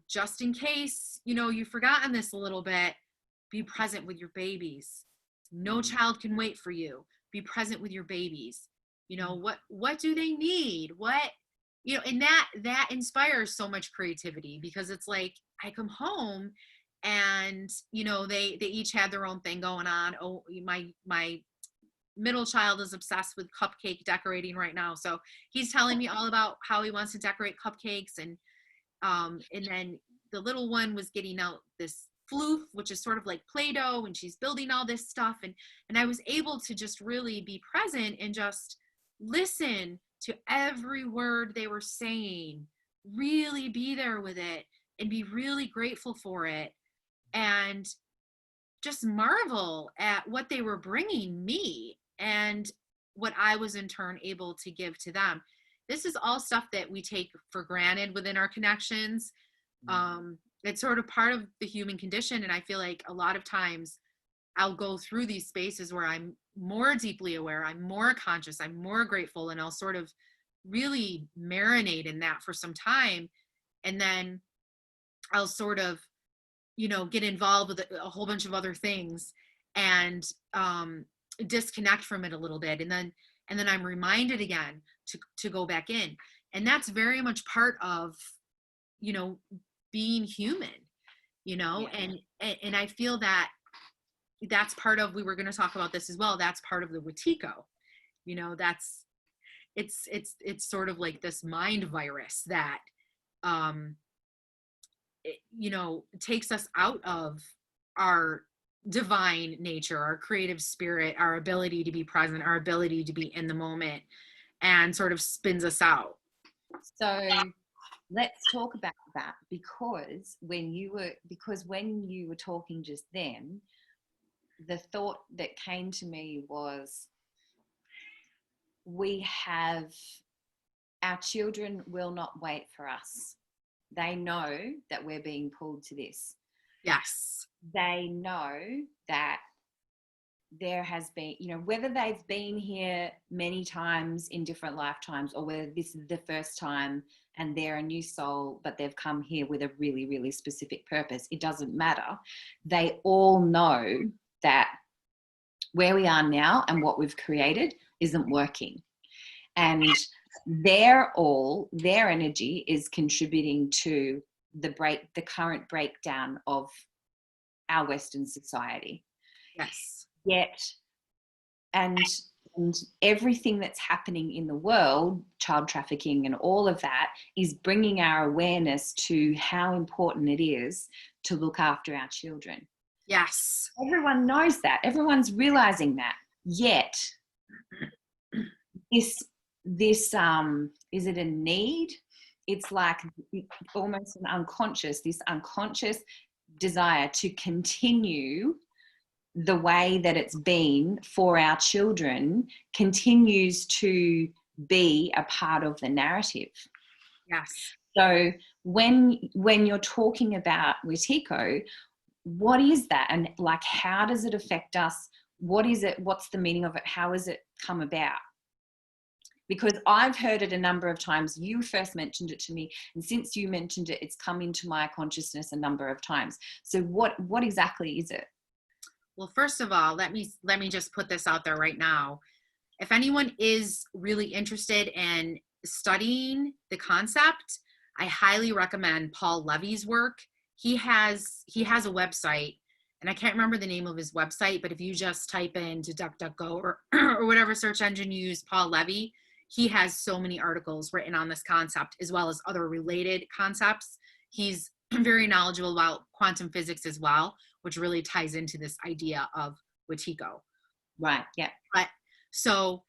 just in case, you've forgotten this a little bit, be present with your babies. No child can wait for you. Be present with your babies. What do they need? And that inspires so much creativity because it's like I come home and they each had their own thing going on. Oh, my middle child is obsessed with cupcake decorating right now, so he's telling me all about how he wants to decorate cupcakes. And then the little one was getting out this floof, which is sort of like Play-Doh, and she's building all this stuff. And I was able to just really be present and just listen to every word they were saying, really be there with it and be really grateful for it. And just marvel at what they were bringing me and what I was in turn able to give to them. This is all stuff that we take for granted within our connections. It's sort of part of the human condition. And I feel like a lot of times I'll go through these spaces where I'm more deeply aware, I'm more conscious, I'm more grateful, and I'll sort of really marinate in that for some time. And then I'll sort of get involved with a whole bunch of other things and disconnect from it a little bit. And then I'm reminded again to go back in. And that's very much part of, being human, Yeah. and I feel that that's part of, we were going to talk about this as well. That's part of the Wetiko, that's, it's sort of like this mind virus that, takes us out of our divine nature, our creative spirit, our ability to be present, our ability to be in the moment, and sort of spins us out. So let's talk about that because when you were talking just then, the thought that came to me was our children will not wait for us. They know that we're being pulled to this. Yes. They know that there has been, whether they've been here many times in different lifetimes or whether this is the first time and they're a new soul, but they've come here with a really, really specific purpose. It doesn't matter. They all know that where we are now and what we've created isn't working. And their energy is contributing to the current breakdown of our Western society. Yes. Yet, and everything that's happening in the world, child trafficking and all of that, is bringing our awareness to how important it is to look after our children. Yes. Everyone knows that. Everyone's realizing that. Yet, this is it a need? It's like almost this unconscious desire to continue the way that it's been for our children continues to be a part of the narrative. Yes. So when you're talking about Wetiko, what is that? And like, how does it affect us? What is it? What's the meaning of it? How has it come about? Because I've heard it a number of times. You first mentioned it to me, and since you mentioned it, it's come into my consciousness a number of times. So what exactly is it? Well, first of all, let me just put this out there right now. If anyone is really interested in studying the concept, I highly recommend Paul Levy's work. He has a website, and I can't remember the name of his website, but if you just type into DuckDuckGo or whatever search engine you use, Paul Levy, he has so many articles written on this concept as well as other related concepts. He's very knowledgeable about quantum physics as well, which really ties into this idea of Wetiko. Right. Yeah. But so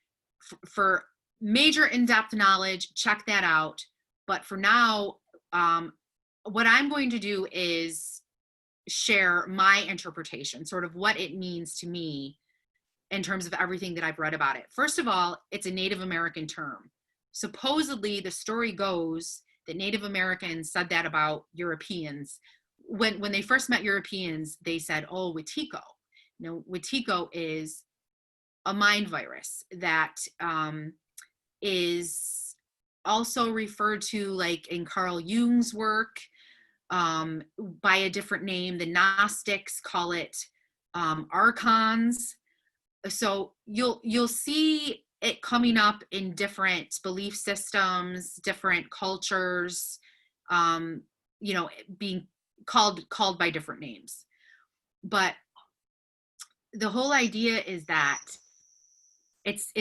for major in-depth knowledge, check that out. But for now, what I'm going to do is share my interpretation, sort of what it means to me in terms of everything that I've read about it. First of all, it's a Native American term. Supposedly, the story goes that Native Americans said that about Europeans. When they first met Europeans, they said, oh, Wetiko. Wetiko is a mind virus that is also referred to, like in Carl Jung's work, by a different name. The Gnostics call it archons. So you'll see it coming up in different belief systems, different cultures, being called by different names. But the whole idea is that it's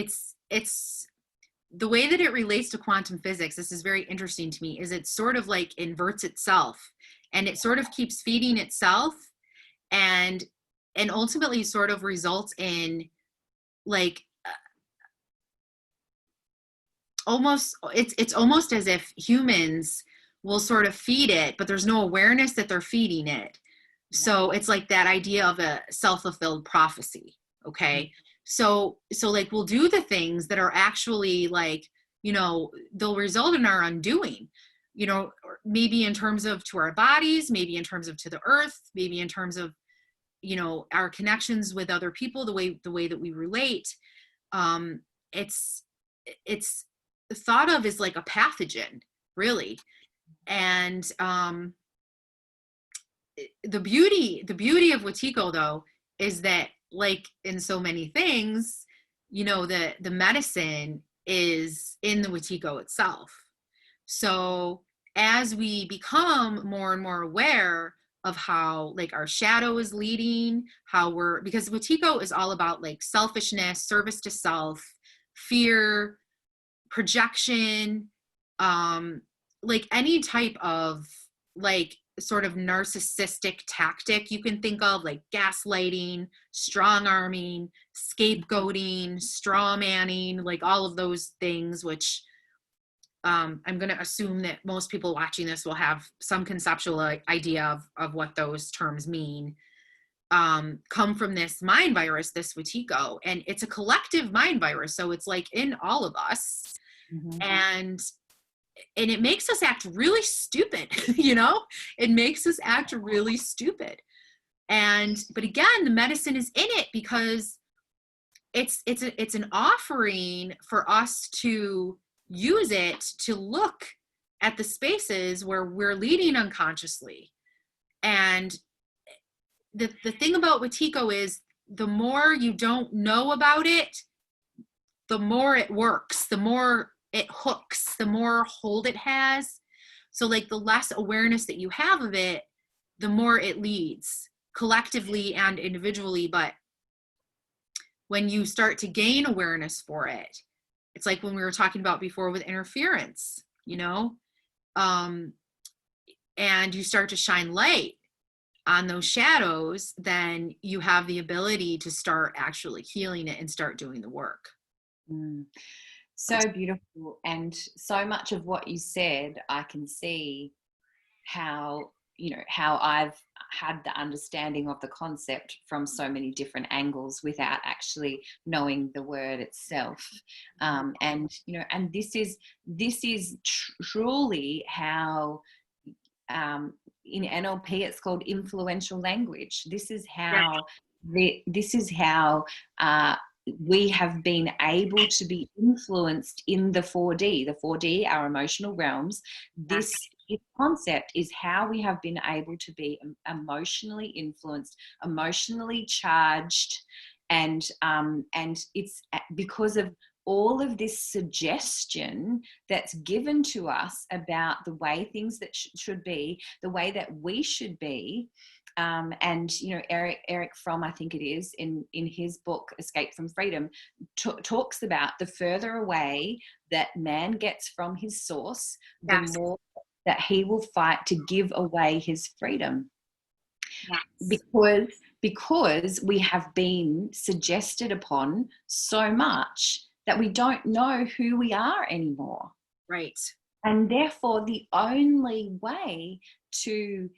the way that it relates to quantum physics. This is very interesting to me, is it sort of like inverts itself, and it sort of keeps feeding itself, and ultimately sort of results in like it's almost as if humans will sort of feed it, but there's no awareness that they're feeding it. So it's like that idea of a self-fulfilled prophecy. Okay. So like we'll do the things that are actually like, they'll result in our undoing, maybe in terms of to our bodies, maybe in terms of to the earth, maybe in terms of, our connections with other people, the way that we relate. It's thought of as like a pathogen, really. And the beauty of Wetiko, though, is that, like in so many things, the medicine is in the Wetiko itself. So as we become more and more aware of how like our shadow is leading, because Wetiko is all about like selfishness, service to self, fear, projection, like any type of like sort of narcissistic tactic you can think of, like gaslighting, strong-arming, scapegoating, straw manning, like all of those things, which I'm going to assume that most people watching this will have some conceptual idea of what those terms mean, come from this mind virus, this Wetiko. And it's a collective mind virus, so it's like in all of us. Mm-hmm. And it makes us act really stupid, it makes us act really stupid. But again, the medicine is in it because it's an offering for us to use it to look at the spaces where we're leading unconsciously. And the thing about Wetiko is the more you don't know about it, the more it works, the more it hooks, the more hold it has. So like the less awareness that you have of it, the more it leads collectively and individually. But when you start to gain awareness for it, it's like when we were talking about before with interference, and you start to shine light on those shadows, then you have the ability to start actually healing it and start doing the work. So beautiful. And so much of what you said, I can see how I've had the understanding of the concept from so many different angles without actually knowing the word itself. And this is truly how, in NLP, it's called influential language. This is how we have been able to be influenced in the 4D, our emotional realms. This concept is how we have been able to be emotionally influenced, emotionally charged, and it's because of all of this suggestion that's given to us about the way things that should be, the way that we should be. And Eric Fromm, I think it is, in his book Escape from Freedom, talks about the further away that man gets from his source, the more that he will fight to give away his freedom. Yes. Because we have been suggested upon so much that we don't know who we are anymore. Right. And therefore, the only way to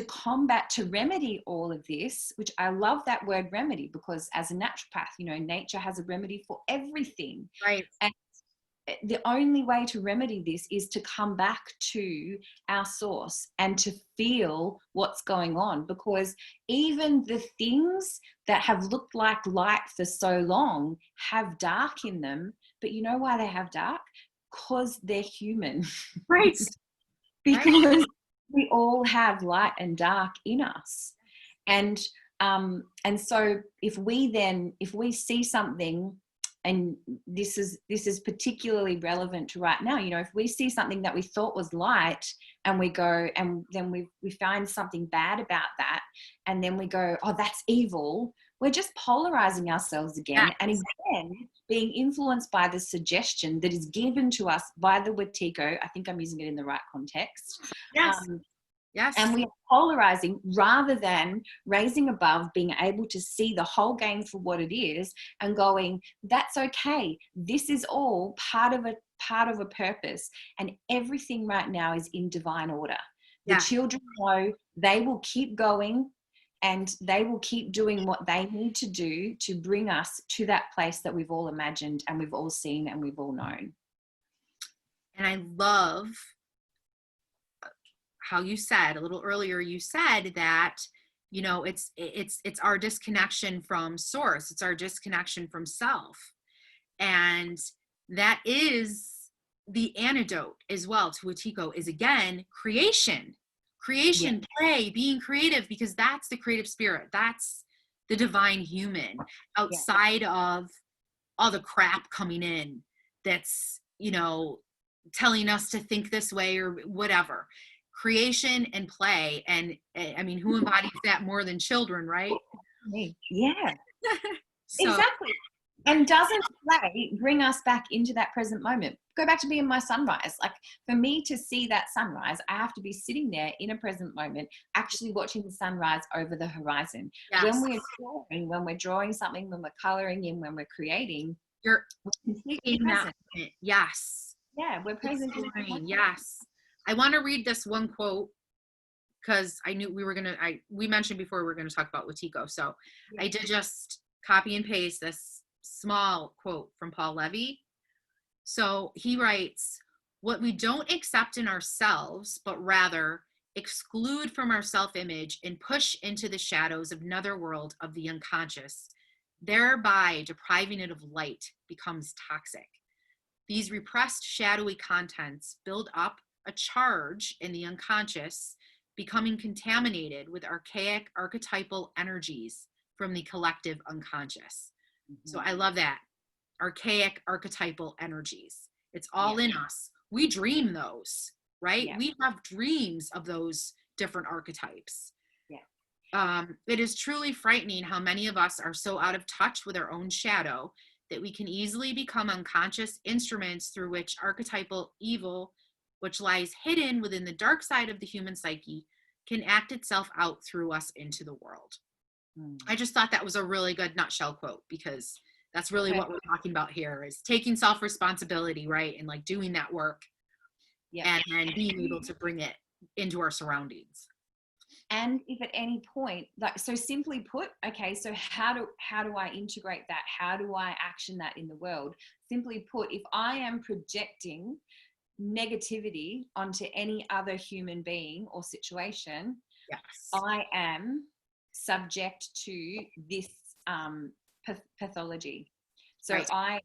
combat, to remedy all of this, which I love that word remedy, because as a naturopath, nature has a remedy for everything. Right. And the only way to remedy this is to come back to our source and to feel what's going on, because even the things that have looked like light for so long have dark in them. But you know why they have dark? Because they're human. Right. Because we all have light and dark in us. And so if we see something, and this is particularly relevant to right now, if we see something that we thought was light and we go and then we find something bad about that, and then we go, oh, that's evil, we're just polarizing ourselves again. Yes. And again, being influenced by the suggestion that is given to us by the Wetiko. I think I'm using it in the right context. Yes. Yes. And we are polarizing rather than raising above, being able to see the whole game for what it is and going, that's okay. This is all part of a purpose. And everything right now is in divine order. The children know they will keep going and they will keep doing what they need to do to bring us to that place that we've all imagined and we've all seen and we've all known. And I love how you said a little earlier, you said that, it's our disconnection from source. It's our disconnection from self. And that is the antidote as well to Wetiko, is again, creation, play, being creative, because that's the creative spirit. That's the divine human outside of all the crap coming in that's, telling us to think this way or whatever. Creation and play. And I mean, who embodies that more than children, right? Yeah. Exactly. And doesn't play bring us back into that present moment? Go back to being my sunrise. Like, for me to see that sunrise, I have to be sitting there in a present moment, actually watching the sunrise over the horizon. Yes. When we're drawing something, when we're coloring in, when we're creating, we're completely present. Yes. Yeah, we're present. Yes. I want to read this one quote because I knew we mentioned before we were going to talk about Wetiko. So I did just copy and paste this small quote from Paul Levy. So he writes, what we don't accept in ourselves, but rather exclude from our self-image and push into the shadows of another world of the unconscious, thereby depriving it of light, becomes toxic. These repressed shadowy contents build up a charge in the unconscious, becoming contaminated with archaic archetypal energies from the collective unconscious. Mm-hmm. So I love that. Archaic archetypal energies. It's all in us. We dream those, right? Yeah. We have dreams of those different archetypes. Yeah. It is truly frightening how many of us are so out of touch with our own shadow that we can easily become unconscious instruments through which archetypal evil, which lies hidden within the dark side of the human psyche, can act itself out through us into the world. I just thought that was a really good nutshell quote, because that's really what we're talking about here, is taking self-responsibility, right? And like doing that work and being able to bring it into our surroundings. And if at any point, like, so simply put, okay, so how do I integrate that? How do I action that in the world? Simply put, if I am projecting negativity onto any other human being or situation, I am subject to this pathology. So I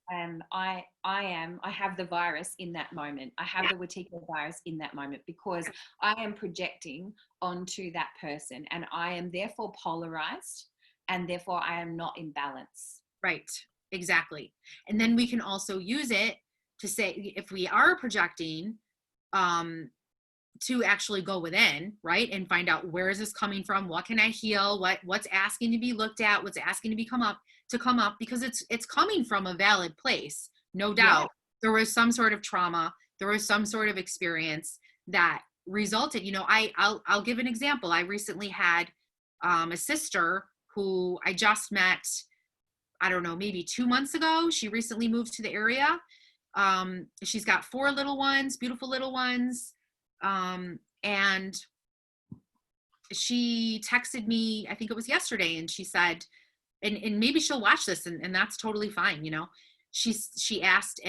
have the virus in that moment. I have the Wetiko virus in that moment, because I am projecting onto that person, and I am therefore polarized, and therefore I am not in balance. Right. Exactly. And then we can also use it to say, if we are projecting, to actually go within, right? And find out, where is this coming from? What can I heal? What's asking to be looked at? What's asking to come up, because it's coming from a valid place. No doubt. Yeah. There was some sort of trauma. There was some sort of experience that resulted, I'll give an example. I recently had a sister who I just met, I don't know, maybe 2 months ago. She recently moved to the area. She's got 4 little ones, beautiful little ones. And she texted me, I think it was yesterday, and she said, and maybe she'll watch this, and that's totally fine. She asked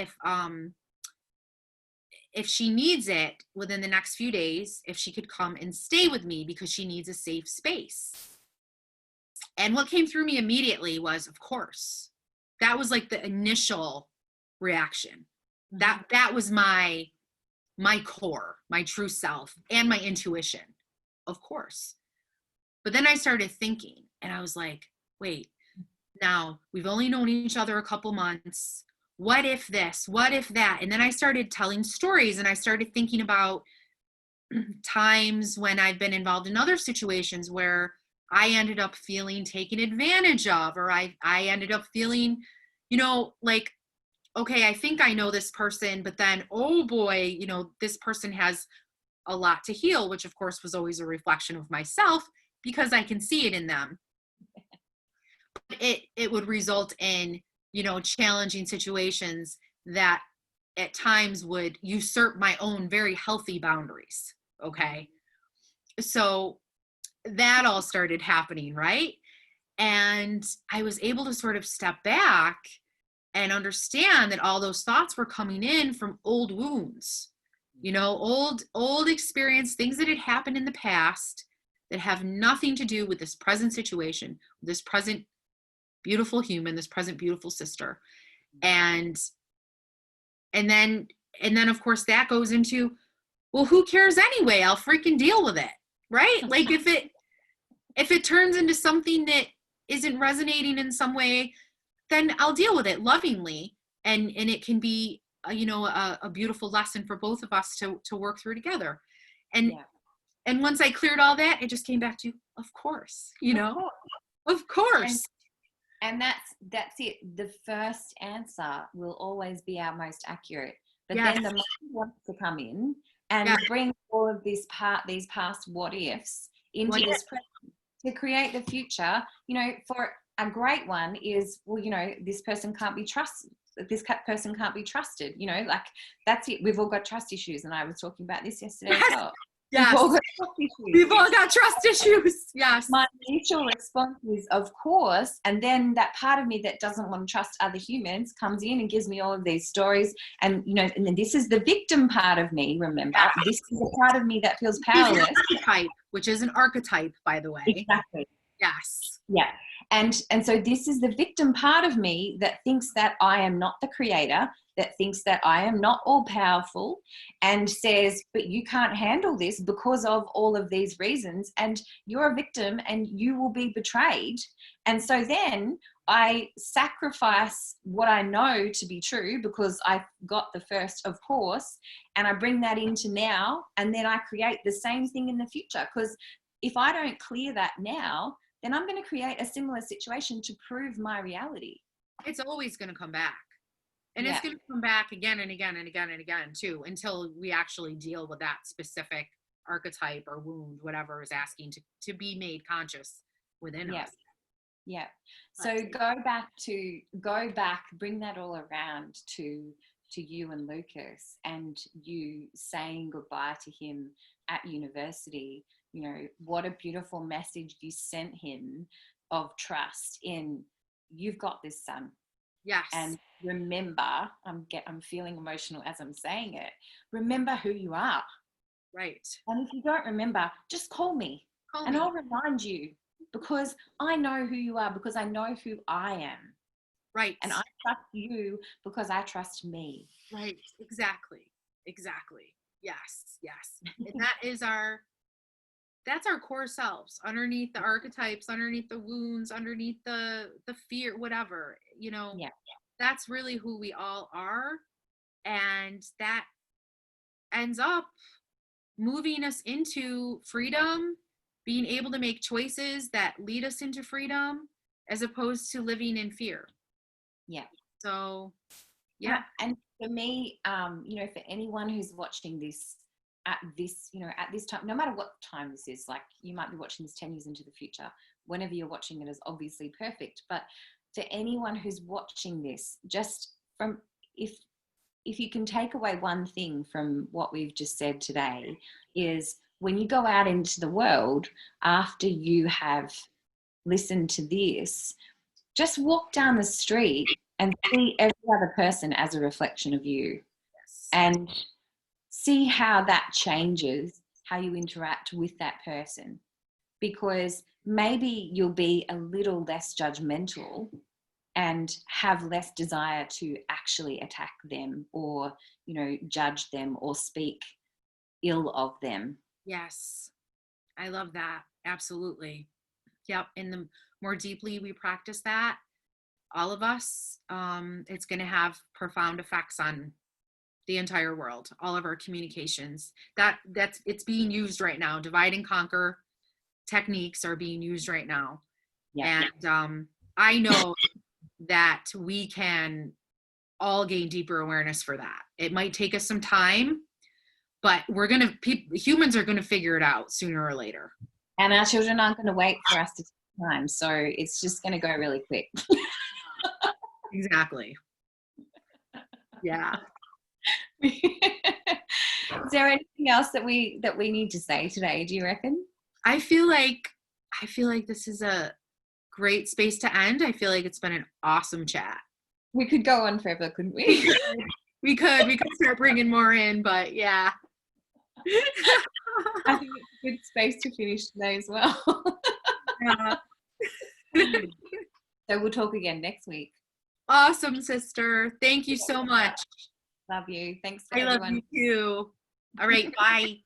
if she needs it within the next few days, if she could come and stay with me, because she needs a safe space. And what came through me immediately was, of course. That was like the initial reaction. Mm-hmm. That was my core, my true self, and my intuition, of course. But then I started thinking, and I was like, wait, now we've only known each other a couple months. What if this? What if that? And then I started telling stories, and I started thinking about times when I've been involved in other situations where I ended up feeling taken advantage of, or I ended up feeling, like, okay, I think I know this person, but then, oh boy, this person has a lot to heal, which of course was always a reflection of myself, because I can see it in them. But it would result in, challenging situations that at times would usurp my own very healthy boundaries. Okay. So that all started happening, right? And I was able to sort of step back and understand that all those thoughts were coming in from old wounds, old experience, things that had happened in the past that have nothing to do with this present situation, this present beautiful human, this present beautiful sister. And then of course that goes into, well, who cares anyway? I'll freaking deal with it. Right? Like if it turns into something that isn't resonating in some way, then I'll deal with it lovingly. And it can be, a beautiful lesson for both of us to work through together. And, Yeah. and once I cleared all that, it just came back to, of course, of course. And that's it. The first answer will always be our most accurate. But Yes. then the mind wants to come in and bring all of these past what ifs into this present to create the future. For a great one is, well, this person can't be trusted. This person can't be trusted. Like that's it. We've all got trust issues, and I was talking about this yesterday as well. Yes. We've all got trust issues. Yes. My initial response is, of course. And then that part of me that doesn't want to trust other humans comes in and gives me all of these stories. And, and then this is the victim part of me, remember? Yeah. This is the part of me that feels powerless. Which is an archetype, by the way. Exactly. Yes. Yeah. And so this is the victim part of me that thinks that I am not the creator, that thinks that I am not all powerful, and says, but you can't handle this because of all of these reasons, and you're a victim and you will be betrayed. And so then I sacrifice what I know to be true because I got the first, of course, and I bring that into now, and then I create the same thing in the future. Because if I don't clear that now, then I'm going to create a similar situation to prove my reality. It's always going to come back. And it's going to come back again and again and again and again too, until we actually deal with that specific archetype or wound, whatever is asking to be made conscious within us. Yeah. So go back, bring that all around to you and Lucas, and you saying goodbye to him at university. What a beautiful message you sent him of trust in, you've got this, son. Yes. And remember, I'm feeling emotional as I'm saying it. Remember who you are. Right. And if you don't remember, just call me. I'll remind you, because I know who you are, because I know who I am. Right. And I trust you because I trust me. Right. Exactly. Yes. And that is our that's our core selves, underneath the archetypes, underneath the wounds, underneath the fear, whatever, Yeah. that's really who we all are. And that ends up moving us into freedom, being able to make choices that lead us into freedom, as opposed to living in fear. Yeah. So, yeah. And for me, for anyone who's watching this at this time, no matter what time this is, like you might be watching this 10 years into the future, whenever you're watching it is obviously perfect. But for anyone who's watching this, just from, if you can take away one thing from what we've just said today, is when you go out into the world after you have listened to this, just walk down the street and see every other person as a reflection of you. Yes. And see how that changes how you interact with that person, because maybe you'll be a little less judgmental and have less desire to actually attack them or, judge them or speak ill of them. Yes. I love that. Absolutely. Yep. And the more deeply we practice that, all of us, it's going to have profound effects on the entire world, all of our communications. It's being used right now. Divide and conquer techniques are being used right now. Yeah. And I know that we can all gain deeper awareness for that. It might take us some time, but humans are going to figure it out sooner or later. And our children aren't going to wait for us to take time. So it's just going to go really quick. Exactly. Yeah. Is there anything else that we need to say today, do you reckon? I feel like this is a great space to end. I feel like it's been an awesome chat. We could go on forever, couldn't we? We could start bringing more in, but yeah. I think it's a good space to finish today as well. Yeah. So we'll talk again next week. Awesome, sister. Thank you so much. Love you. Thanks for I everyone. love you too. All right, bye.